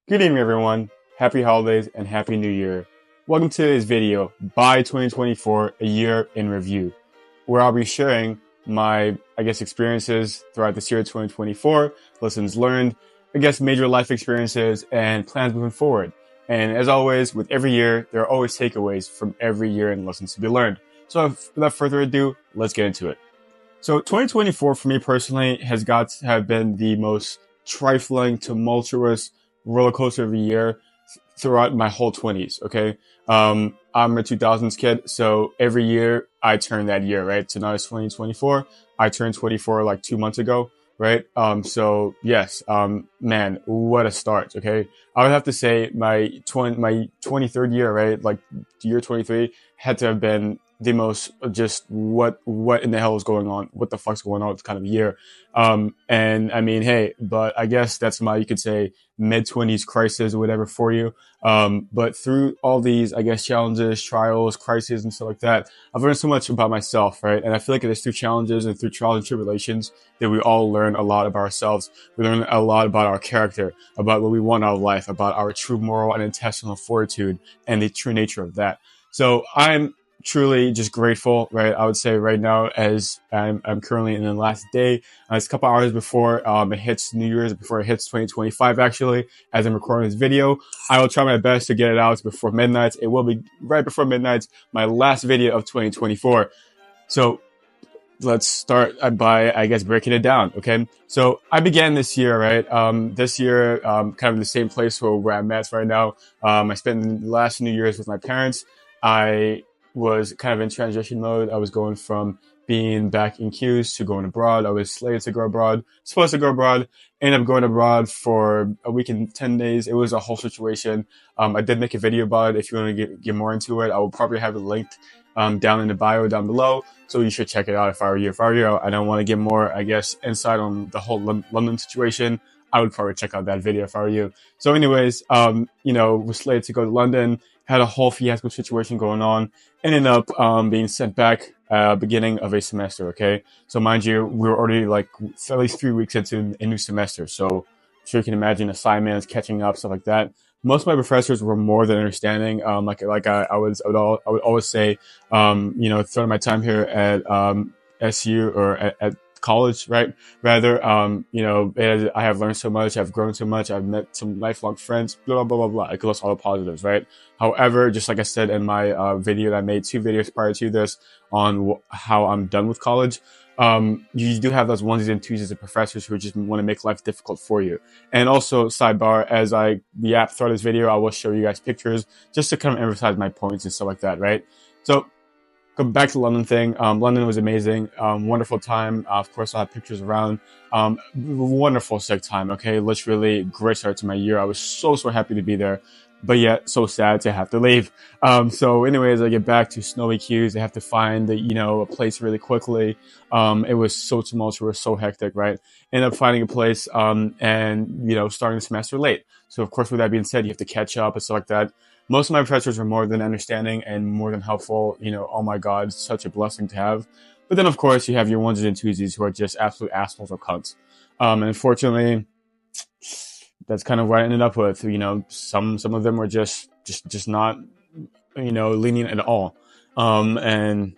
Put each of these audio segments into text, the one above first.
Good evening, everyone. Happy holidays and happy new year. Welcome to this video by 2024, a year in review, where I'll be sharing my, experiences throughout this year 2024, lessons learned, major life experiences and plans moving forward. And as always, with every year, there are always takeaways from every year and lessons to be learned. So without further ado, let's get into it. So 2024 for me personally has got to have been the most trifling, tumultuous roller coaster of a year throughout my whole 20s. Okay. I'm a 2000s kid. So every year I turn that year, right? So now it's 2024. I turned 24 like 2 months ago. Right. So yes, man, what a start. Okay. I would have to say my 23rd year, right? Like year 23 had to have been the most just what in the hell is going on? What the fuck's going on with kind of year? And I mean, hey, but I guess that's my, you could say, mid-20s crisis or whatever for you. But through all these, challenges, trials, crises, and stuff like that, I've learned so much about myself, right? And I feel like it is through challenges and through trials and tribulations that we all learn a lot about ourselves. We learn a lot about our character, about what we want out of life, about our true moral and intestinal fortitude, and the true nature of that. So I'm truly just grateful, right? I would say right now, as I'm currently in the last day, it's a couple hours before it hits New Year's, before it hits 2025, actually, as I'm recording this video. I will try my best to get it out before midnight. It will be right before midnight, my last video of 2024. So let's start by, breaking it down. Okay. So I began this year, right? This year, kind of in the same place where I'm at right now. I spent the last New Year's with my parents. I was kind of in transition mode. I was going from being back in Q's to going abroad. I was slated to go abroad, supposed to go abroad, ended up going abroad for a week and 10 days. It was a whole situation. I did make a video about it. If you want to get more into it, I will probably have it linked down in the bio down below. So you should check it out if I were you. If I were you, I don't want to get more, insight on the whole London situation. I would probably check out that video if I were you. So anyways, was slated to go to London, had a whole fiasco situation going on, ended up being sent back beginning of a semester, okay? So mind you, we were already like at least 3 weeks into a new semester. So I'm sure you can imagine assignments, catching up, stuff like that. Most of my professors were more than understanding. I would always say, throughout my time here at SU or at college, right? Rather, I have learned so much, I've grown so much, I've met some lifelong friends, blah, blah, blah, blah. I could list all the positives, right? However, just like I said in my video that I made 2 videos prior to this on how I'm done with college, you do have those onesies and twosies of professors who just want to make life difficult for you. And also, sidebar, as I yap throughout this video, I will show you guys pictures just to kind of emphasize my points and stuff like that, right? So, go back to the London thing. London was amazing. Wonderful time. Of course, I have pictures around. Wonderful sick time. Okay. Literally great start to my year. I was so happy to be there, but yet so sad to have to leave. So anyways, I get back to snowy Q's. I have to find a place really quickly. It was so tumultuous, so hectic, right? Ended up finding a place, and starting the semester late. So of course, with that being said, you have to catch up and stuff like that. Most of my professors were more than understanding and more than helpful. Oh my God, such a blessing to have. But then, of course, you have your onesies and twosies who are just absolute assholes or cunts. And unfortunately, that's kind of what I ended up with. Some of them were just not, lenient at all. Ended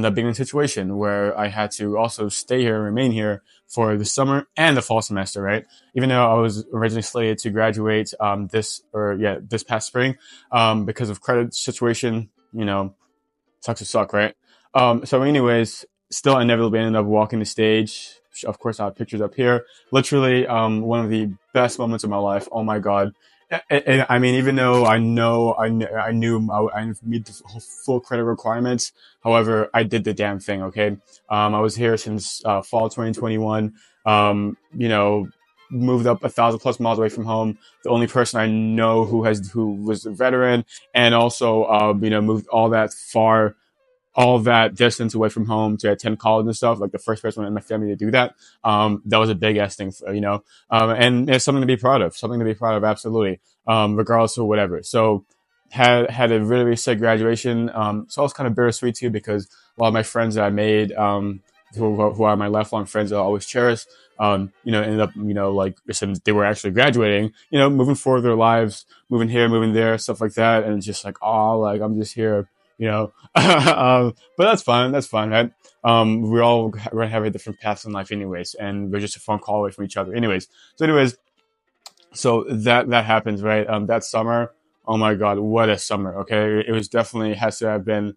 up being in a situation where I had to also stay here, remain here for the summer and the fall semester, right? Even though I was originally slated to graduate, this past spring, because of credit situation, sucks to suck, right? So anyways, still inevitably ended up walking the stage. Of course, I have pictures up here. Literally, one of the best moments of my life. Oh my God. And I mean, even though I knew I meet the full credit requirements, however, I did the damn thing. Okay. I was here since, fall 2021. Moved up 1,000+ miles away from home. The only person I know who was a veteran, and also, moved all that distance away from home to attend college and stuff, like the first person in my family to do that. That was a big ass thing, and it's something to be proud of, absolutely. Regardless of whatever. So had a really, really sick graduation. So it was kind of bittersweet too, because a lot of my friends that I made, who are my lifelong friends that I always cherish, ended up, like since they were actually graduating, moving forward their lives, moving here, moving there, stuff like that. And it's just like, oh, like I'm just here, but that's fine. That's fine, right? We're gonna have a different paths in life anyways, and we're just a phone call away from each other anyways. So that happens, right? That summer, oh my God, what a summer. Okay. It was definitely has to have been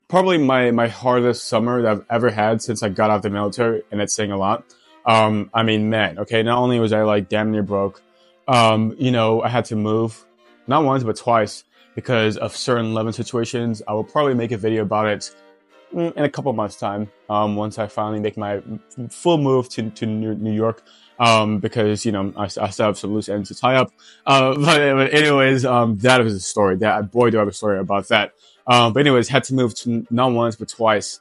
probably my hardest summer that I've ever had since I got out of the military, and it's saying a lot. I mean, man, okay, not only was I like damn near broke, I had to move not once but twice because of certain living situations. I will probably make a video about it in a couple months' time. Once I finally make my full move to New York, because I still have some loose ends to tie up. But anyways, that was a story. Boy, do I have a story about that. But anyways, had to move to not once but twice.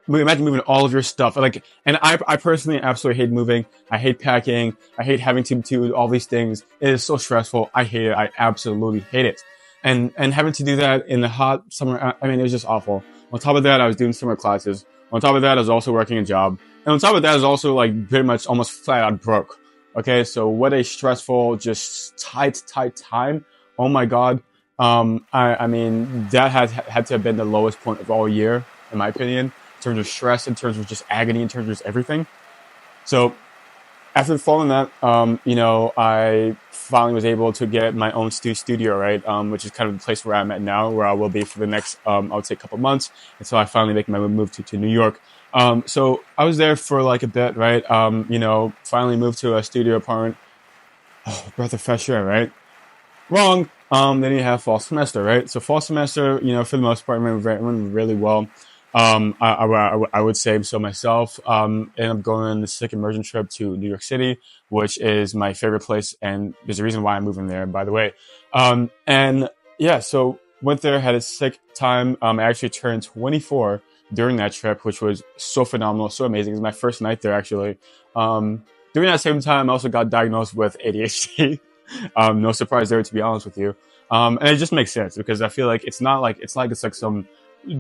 Imagine moving all of your stuff. And I personally absolutely hate moving. I hate packing. I hate having to do all these things. It is so stressful. I hate it. I absolutely hate it. And having to do that in the hot summer, I mean, it was just awful. On top of that, I was doing summer classes. On top of that, I was also working a job. And on top of that, I was also like pretty much almost flat out broke. Okay, so what a stressful, just tight time. Oh my God. I mean, that had to have been the lowest point of all year, in my opinion, in terms of stress, in terms of just agony, in terms of just everything. So after following that, I finally was able to get my own studio, right? Which is kind of the place where I'm at now, where I will be for the next, I would say, couple months, until I finally make my move to New York. So I was there for like a bit, right? Finally moved to a studio apartment. Oh, breath of fresh air, right? Wrong. Then you have fall semester, right? So fall semester, for the most part, went really well. I would say so myself. Ended up going on the sick immersion trip to New York City, which is my favorite place, and there's a reason why I'm moving there, by the way. And yeah, so went there, had a sick time. I actually turned 24 during that trip, which was so phenomenal, so amazing. It was my first night there, actually. During that same time, I also got diagnosed with ADHD. No surprise there, to be honest with you. And it just makes sense because I feel like it's like some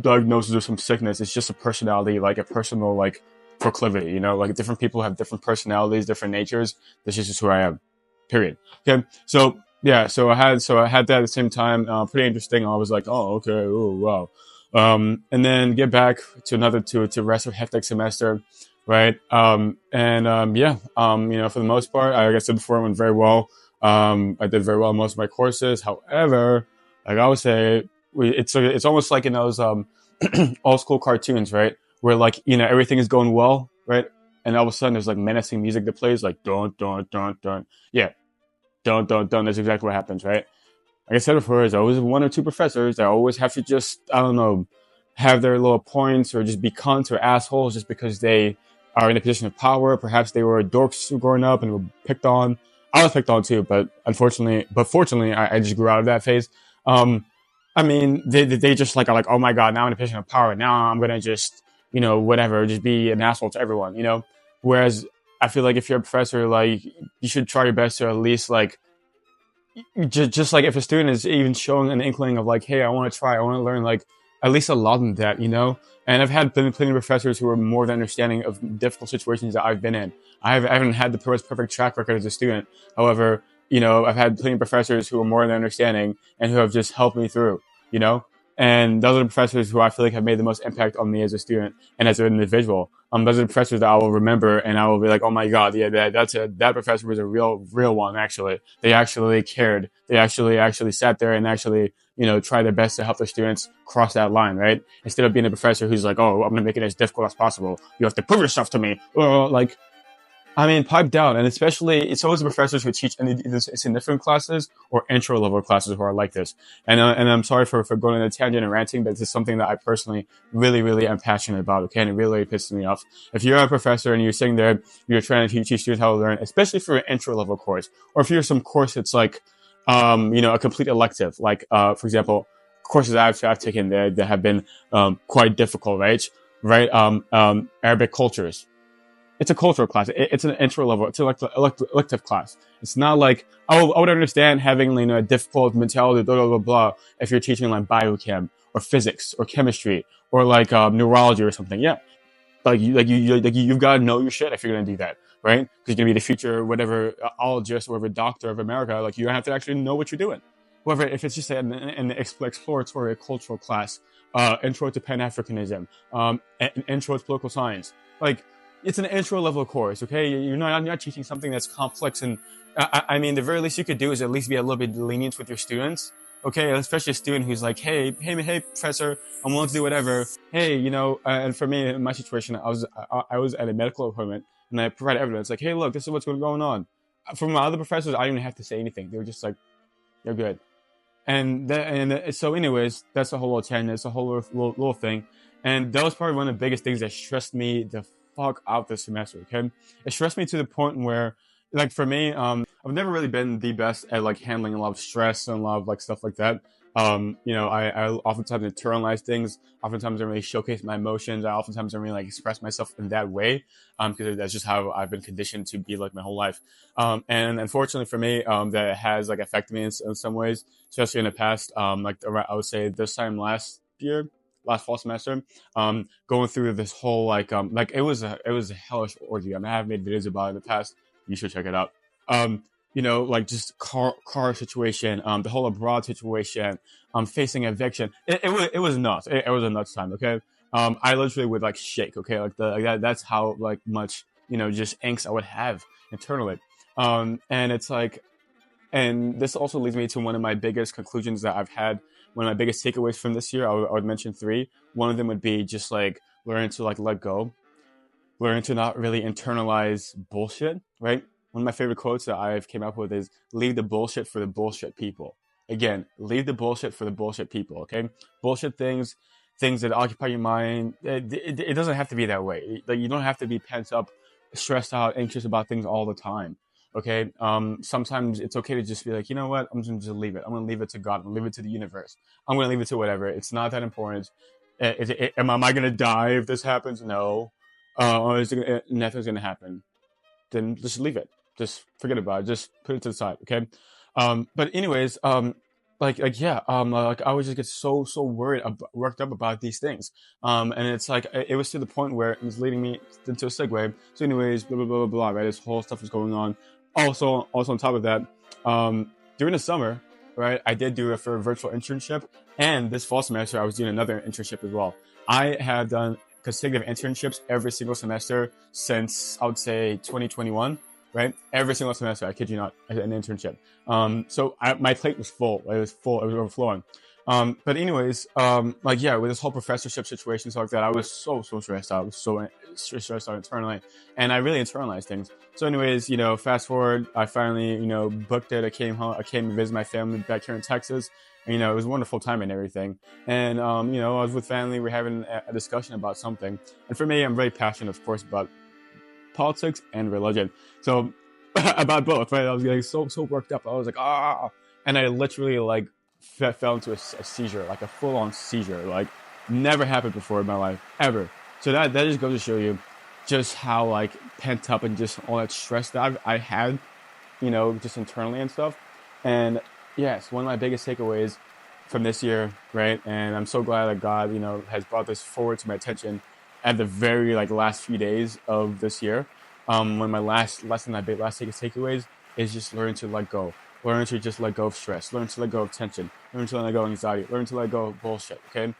diagnosis or some sickness. It's just a personality, like a personal like proclivity. Like different people have different personalities, different natures. This is just who I am. Period. Okay. So yeah. So I had that at the same time. Pretty interesting. I was like, oh, okay. Oh, wow. And then get back to rest of hectic semester. Right. Yeah. For the most part, like I said before, it went very well. I did very well in most of my courses. However, like I would say, it's almost like in those old school cartoons, right? Where like everything is going well, right? And all of a sudden there's like menacing music that plays, like dun dun dun dun. Yeah, dun dun dun. That's exactly what happens, right? Like I said before, there's always one or two professors that always have to just have their little points or just be cunts or assholes just because they are in a position of power. Perhaps they were dorks growing up and were picked on. I was picked on too, but fortunately, I just grew out of that phase. I mean, they just are like, oh my God, now I'm in a position of power. Now I'm going to just, whatever, just be an asshole to everyone, Whereas I feel like if you're a professor, like you should try your best to at least like, just like if a student is even showing an inkling of like, hey, I want to learn, like at least a lot in that, And I've had plenty of professors who are more than understanding of difficult situations that I've been in. I haven't had the most perfect track record as a student. However, I've had plenty of professors who are more than understanding and who have just helped me through, And those are the professors who I feel like have made the most impact on me as a student and as an individual. Those are the professors that I will remember and I will be like, oh my God, yeah, that professor was a real one, actually. They actually cared. They actually sat there and actually, try their best to help their students cross that line, right? Instead of being a professor who's like, oh, I'm going to make it as difficult as possible. You have to prove yourself to me. Pipe down. And especially, it's always the professors who teach either significant classes or intro level classes who are like this. And I'm sorry for going on a tangent and ranting, but this is something that I personally really, really am passionate about. Okay. And it really pisses me off. If you're a professor and you're sitting there, you're trying to teach students how to learn, especially for an intro level course, or if you're some course that's like, a complete elective, like, for example, courses I've taken there that have been, quite difficult, right? Arabic cultures. It's a cultural class. It's an intro level. It's an elective class. It's not like, I would understand having, a difficult mentality, blah, blah, blah, blah, if you're teaching like biochem or physics or chemistry or like, neurology or something. Yeah. you've got to know your shit if you're gonna do that, right? Because you're gonna be the future whatever ologist or whatever doctor of America. Like you have to actually know what you're doing. However, if it's just an exploratory cultural class, intro to Pan Africanism, an intro to political science, like it's an intro level course. Okay, you're not teaching something that's complex. And I mean, the very least you could do is at least be a little bit lenient with your students. Okay, especially a student who's like, hey, professor, I'm willing to do whatever. Hey, and for me, in my situation, I was at a medical appointment and I provided evidence, like, hey, look, this is what's going on. For my other professors, I didn't even have to say anything. They were just like, you're good. So anyways, that's a whole little tangent. It's a whole little thing. And that was probably one of the biggest things that stressed me the fuck out this semester, okay? It stressed me to the point where, like, for me, I've never really been the best at, like, handling a lot of stress and a lot of, like, stuff like that. I oftentimes internalize things. Oftentimes I don't really showcase my emotions. I oftentimes don't really, like, express myself in that way, because that's just how I've been conditioned to be, like, my whole life. And unfortunately for me, that has, like, affected me in some ways, especially in the past. Like, I would say this time last fall semester, going through this whole, like it was a hellish ordeal. I have made videos about it in the past. You should check it out. Like just car situation, the whole abroad situation, facing eviction. It was nuts. It was a nuts time. Okay. I literally would like shake. Okay. That's how like much, just angst I would have internally. And it's like, and this also leads me to one of my biggest conclusions that I've had. One of my biggest takeaways from this year, I would mention 3. One of them would be just like learn to like let go, learn to not really internalize bullshit, right? One of my favorite quotes that I've came up with is leave the bullshit for the bullshit people. Again, leave the bullshit for the bullshit people, okay? Bullshit things that occupy your mind, it doesn't have to be that way. Like you don't have to be pent up, stressed out, anxious about things all the time. Okay. Sometimes it's okay to just be like, you know what? I'm just gonna leave it. I'm gonna leave it to God. I'm gonna leave it to the universe. I'm gonna leave it to whatever. It's not that important. Am I gonna die if this happens? No. Or nothing's gonna happen. Then just leave it. Just forget about it. Just put it to the side. Okay. But anyways, like I would just get so worried, worked up about these things. And it's like it was to the point where it was leading me into a segue. So anyways, blah blah blah blah blah. Right, this whole stuff was going on. Also on top of that, during the summer, right, I did do a virtual internship, and this fall semester I was doing another internship as well. I have done consecutive internships every single semester since I would say 2021. Right, every single semester, I kid you not, an internship. So my plate was full. It was full. It was overflowing. But anyways, with this whole professorship situation, stuff like that, I was so stressed out. I was so stressed out internally, and I really internalized things. So anyways, fast forward, I finally, booked it. I came home. I came to visit my family back here in Texas. And, it was a wonderful time and everything. And, I was with family. We're having a discussion about something. And for me, I'm very passionate, of course, about politics and religion. So about both, right? I was getting so worked up. I was like, and I literally like fell into a seizure, like a full-on seizure, like never happened before in my life ever. So that just goes to show you just how like pent up and just all that stress that I had, just internally and stuff. And yes, one of my biggest takeaways from this year, right? And I'm so glad that God, has brought this forward to my attention at the very like last few days of this year. One of my last takeaways is just learn to let go. Learn to just let go of stress. Learn to let go of tension. Learn to let go of anxiety. Learn to let go of bullshit. Okay,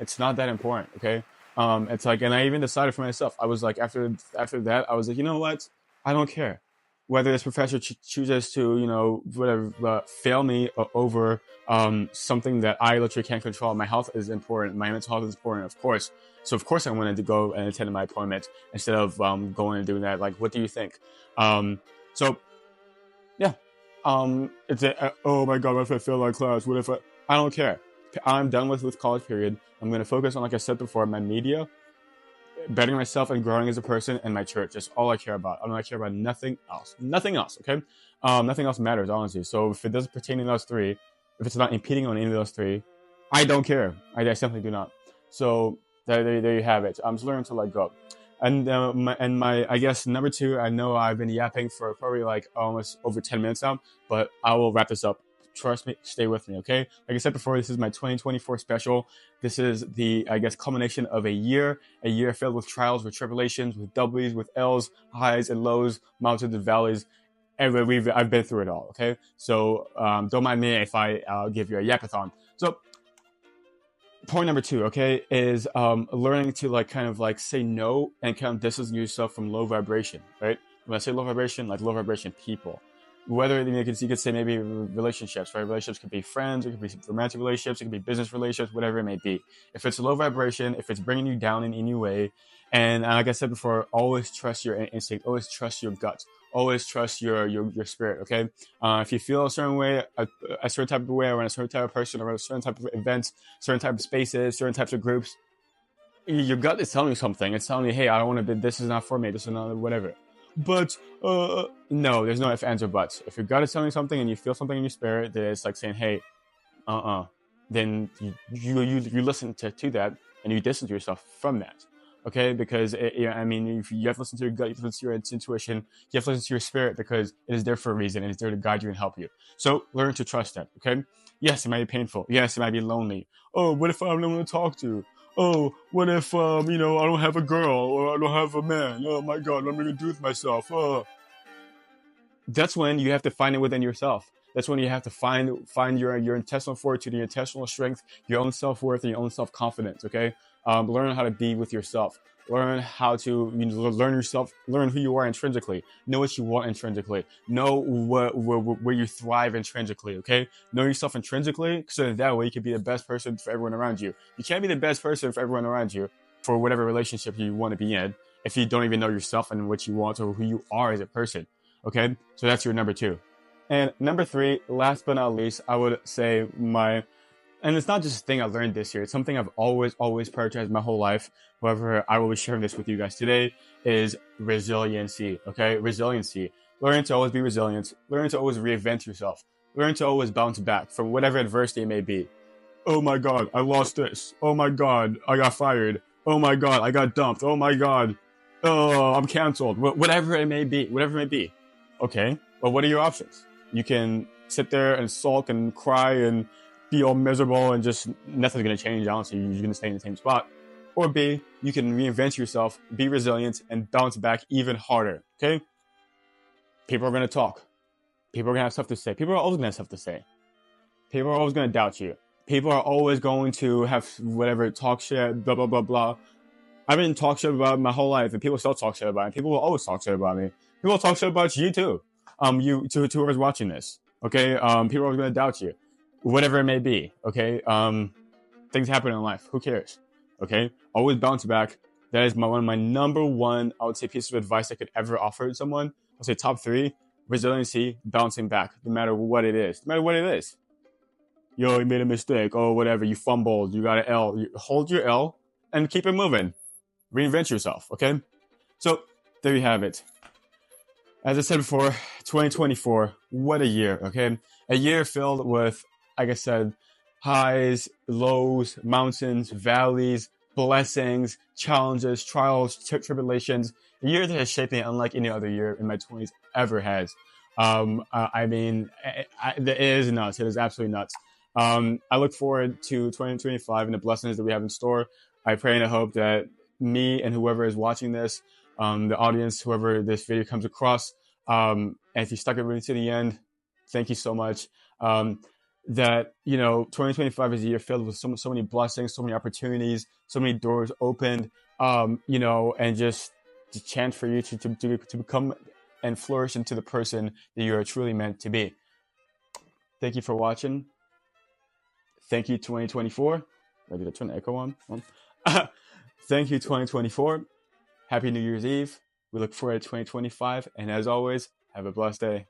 it's not that important. Okay, it's like, and I even decided for myself. I was like, after that, I was like, you know what? I don't care whether this professor chooses to, whatever, fail me over something that I literally can't control. My health is important. My mental health is important, of course. So of course I wanted to go and attend my appointment instead of going and doing that. Like, what do you think? So yeah, it's oh my God, what if I fail that class? What if I don't care. I'm done with college period. I'm going to focus on, like I said before, my media, bettering myself and growing as a person, and my church. That's all I care about. I don't care about nothing else. Nothing else, okay? Nothing else matters, honestly. So if it doesn't pertain to those 3, if it's not impeding on any of those 3, I don't care. I simply do not. So there you have it. I'm just learning to let go. And my I guess number 2, I know I've been yapping for probably like almost over 10 minutes now, but I will wrap this up trust me, stay with me, okay? Like I said before, this is my 2024 special. This is the, I guess, culmination of a year filled with trials, with tribulations, with W's, with L's, highs and lows, mountains and valleys. Anyway, I've been through it all, okay? So don't mind me if I'll give you a yapathon. So point number 2, okay, is learning to like kind of like say no and kind of distance yourself from low vibration, right? When I say low vibration, like low vibration people. Whether you could say maybe relationships, right? Relationships could be friends, it could be romantic relationships, it could be business relationships, whatever it may be. If it's low vibration, if it's bringing you down in any way, and like I said before, always trust your instinct, always trust your gut, always trust your spirit. Okay, if you feel a certain way, a certain type of way, or a certain type of person, or a certain type of events, certain type of spaces, certain types of groups, your gut is telling you something. It's telling you, hey, I don't want to be. This is not for me. This is not whatever. But no, there's no ifs, ands, or buts. If your gut is telling you something and you feel something in your spirit that is like saying, hey, then you listen to that and you distance yourself from that. Okay, because I mean, if you have to listen to your gut, you have to listen to your intuition, you have to listen to your spirit because it is there for a reason and it's there to guide you and help you. So learn to trust that. Okay, yes, it might be painful. Yes, it might be lonely. Oh, what if I don't know who to talk to? Oh, what if I don't have a girl or I don't have a man? Oh my God, what am I gonna do with myself? That's when you have to find it within yourself. That's when you have to find your intestinal fortitude, your intestinal strength, your own self-worth, and your own self-confidence. Okay, learn how to be with yourself. Learn how to learn yourself. Learn who you are intrinsically. Know what you want intrinsically. Know where you thrive intrinsically. Okay, know yourself intrinsically, so that way you can be the best person for everyone around you. You can't be the best person for everyone around you for whatever relationship you want to be in if you don't even know yourself and what you want or who you are as a person. Okay, so that's your number 2. And number 3, last but not least, I would say and it's not just a thing I learned this year, it's something I've always prioritized my whole life. However, I will be sharing this with you guys today, is resiliency. Okay, resiliency. Learn to always be resilient. Learn to always reinvent yourself. Learn to always bounce back from whatever adversity it may be. Oh my God, I lost this. Oh my God, I got fired. Oh my God, I got dumped. Oh my God, oh, I'm canceled. Whatever it may be, Okay, well, what are your options? You can sit there and sulk and cry and be all miserable and just nothing's going to change. Honestly, you're going to stay in the same spot. Or B, you can reinvent yourself, be resilient, and bounce back even harder. Okay? People are going to talk. People are going to have stuff to say. People are always going to have stuff to say. People are always going to doubt you. People are always going to have whatever, talk shit, blah, blah, blah, blah. I've been talk shit about my whole life, and people still talk shit about me. People will always talk shit about me. People will talk shit about you too. To whoever's watching this. Okay? People are always going to doubt you. Whatever it may be, okay? Things happen in life. Who cares? Okay? Always bounce back. That is one of my number 1, I would say, piece of advice I could ever offer to someone. I'll say top 3, resiliency, bouncing back, no matter what it is. No matter what it is. Yo, you made a mistake. Oh, whatever. You fumbled. You got an L. You hold your L and keep it moving. Reinvent yourself, okay? So, there you have it. As I said before, 2024, what a year, okay? A year filled with, like I said, highs, lows, mountains, valleys, blessings, challenges, trials, tribulations. A year that has shaped me unlike any other year in my 20s ever has. I mean, it is nuts. It is absolutely nuts. I look forward to 2025 and the blessings that we have in store. I pray and I hope that me and whoever is watching this, the audience, whoever this video comes across, and if you stuck it really to the end, thank you so much. That 2025 is a year filled with so many blessings, so many opportunities, so many doors opened, and just the chance for you to become and flourish into the person that you are truly meant to be. Thank you for watching. Thank you, 2024. Wait, did I turn the echo on? Thank you, 2024. Happy New Year's Eve. We look forward to 2025. And as always, have a blessed day.